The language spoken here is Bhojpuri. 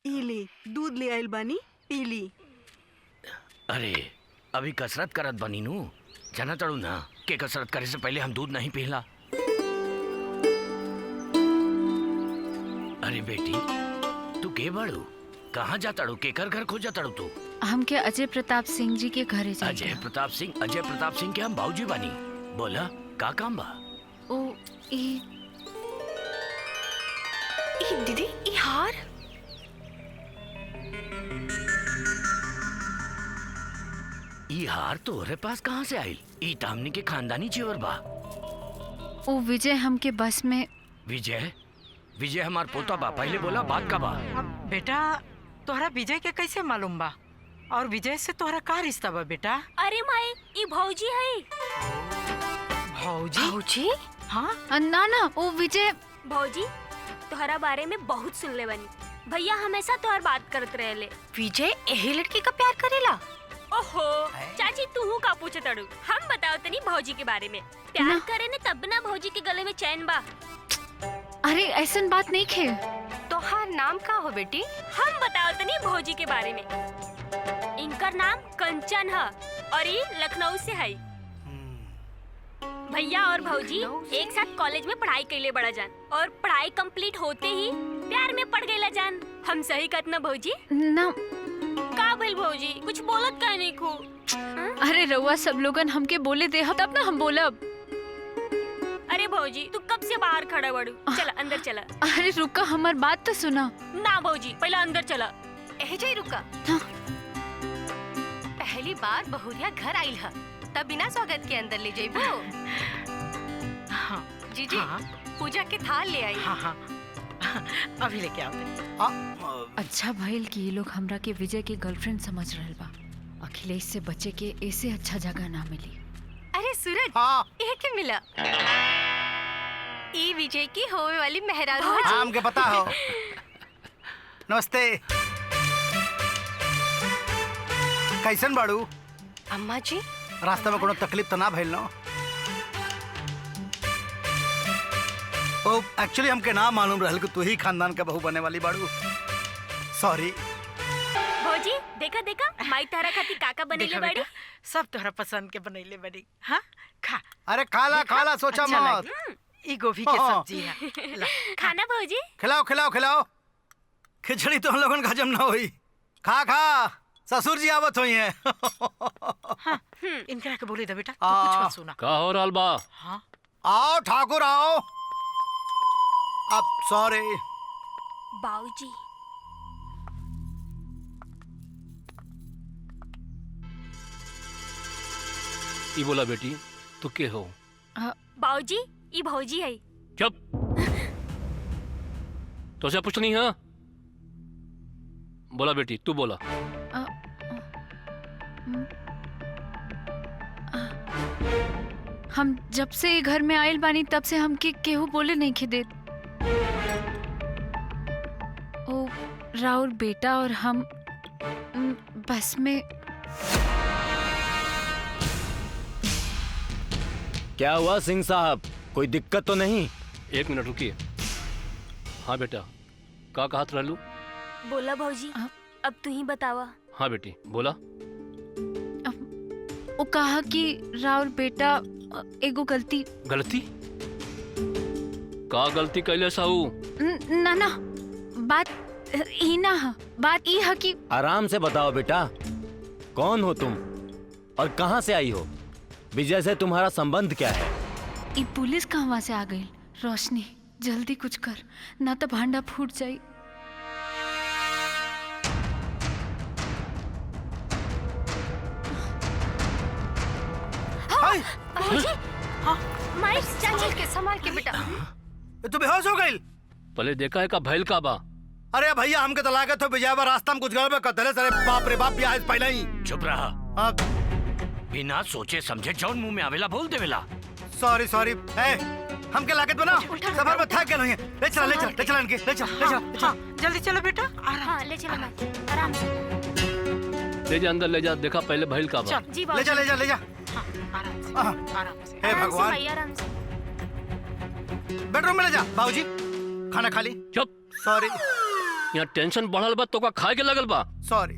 इली दूध ले आइल बानी, पीली। अरे अभी कसरत करत बनी नू, जाना तड़ू ना के कसरत करे से पहले हम दूध नहीं पीला। अरे बेटी तू के बड़ू, कहाँ जा तड़ू, केकर घर खोजा तड़ू तू? हम के अजय प्रताप सिंह जी के घरे जाए। अजय प्रताप सिंह के हम बाबूजी बानी। बोला का काम बा? ओ ई दीदी ई हार ई हार तोहरे पास कहाँ से आइल? ई त हमनी के खानदानी जेवर बा। ओ विजय हमके बस में। विजय हमार पोता बा, पहले बोला बात का बा। बेटा तोहरा विजय के कैसे मालूम बा? और विजय से तोहरा का रिश्ता बा बेटा? अरे माई ई भौजी है। भौजी? भौजी? हाँ ना ना ओ विजय। भौजी तोहरा बारे में बहुत सुन ले बनी, भैया हमेशा तोहर बात करत रहेले। विजय एही लड़की का प्यार करेला? ओहो चाची तू का पूछे तड़ू, हम बताओ तनी भौजी के बारे में। प्यार करे ने तब ना भौजी के गले में चैन बा। अरे ऐसन बात नहीं खे। तोहार नाम का हो बेटी? हम बताओ तनी भौजी के बारे में। इनकर नाम कंचन है और ये लखनऊ से है। भैया और भौजी एक साथ कॉलेज में पढ़ाई कैले बड़ा जान, और पढ़ाई कंप्लीट होते ही प्यार में पड़ गईला जान। हम सही कहत ना भौजी? ना का भइल भौजी, कुछ बोलत काहे नहीं खू? अरे रउआ सब लोगन हमके बोले दे तब ना हम बोलब। अरे भौजी तू कब से बाहर खड़ा बड़ू, चला अंदर चला। अरे रुका हमार बात तो सुना। ना भौजी पहले अंदर चला। एहे रुका। हाँ। पहली बार बहुरिया घर आइल है, तब बिना स्वागत के अंदर ले जाइबो। हाँ जीजी हाँ पूजा के थाल ले आई। हाँ अभी लेके आओ। अच्छा भइल कि ये लोग हमरा के विजय के गर्लफ्रेंड समझ रहल बा। अखिलेश से बच्चे के ऐसे अच्छा जगह ना मिली। अरे सूरज ये क्या मिला? ये विजय की होवे वाली मेहरारू है। हाँ हमके पता हो। नमस्ते, कैसन बाड़ू? अम्मा जी रास्ते में कोनो तकलीफ तो ना भइल ना? ओ एक्चुअली हमके ना मालूम रहल कि तू ही खानदान का बहू बने वाली बाड़ू। सॉरी। भौजी देखा देखा माई तारा खाती काका बनेले बड़ी। सब तोहरा पसंद के बनैले बड़ी। हाँ खा। अरे खाला खाला, सोचा अच्छा मत। ई गोभी के सब्जी है। ला, खाना भौजी? खिलाओ खिलाओ खिलाओ। खिचड़ी तो हम लोगन का हजम ना हुई। खा खा, ससुर जी आवत हुई हैं। हाँ, इनकरा के बोले दे बेटा, तू कुछ मत सुना। का हो रहल बा? हाँ आओ ठाकुर आओ। अब सॉरी। बाऊजी ई बोला बेटी तू के हो? बाऊजी ई भौजी है। चुप। तो से पूछनी है? बोला बेटी तू बोला। हम जब से ये घर में आयल बानी तब से हमके केहू बोले नहीं खे देत। ओ राउर बेटा और हम बस में। क्या हुआ सिंह साहब, कोई दिक्कत तो नहीं? एक मिनट रुकिए। हाँ बेटा का कहत रहलू? बोला भौजी अब तू ही बतावा। हाँ बेटी बोला। वो कहा कि राउर बेटा एगो गलती। गलती? का गलती कैले साहू? ना ना बात ही ना है, बात ये है कि। आराम से बताओ बेटा, कौन हो तुम और कहाँ से आई हो? विजय से तुम्हारा संबंध क्या है? ये पुलिस कहाँ से आ गई? रोशनी जल्दी कुछ कर, ना तो भांडा फूट जाई। भौजी माई चाची के संभाल के बेटा। तू बेहोश हो गई? पहले देखा है का भैल का बा? अरे भैया हमके तो लागत हो विजय रास्ता में कुछ गड़बड़ कर देले। सारे बाप रे बाप, ब्याह पहले ही। चुप रहा। बिना सोचे समझे जौन मुंह में आवेला बोल देवेला। Sorry sorry. हमके लागत बना सफर में थक गए नहीं। ले चला ले चला ले चला इनके ले चला ले चला। हाँ जल्दी चलो बेटा। हाँ ले चलो माई आराम से। ले जा अंदर ले जा, देखा पहले भैल का बा। जी ले जा ले जा ले जा। आराम से आराम से। हे भगवान, आराम से। बेडरूम में ले जा। बाबूजी खाना खा ली। चुप। सॉरी। यहाँ टेंशन बढ़ल बा तो का खाए के लगल बा। सॉरी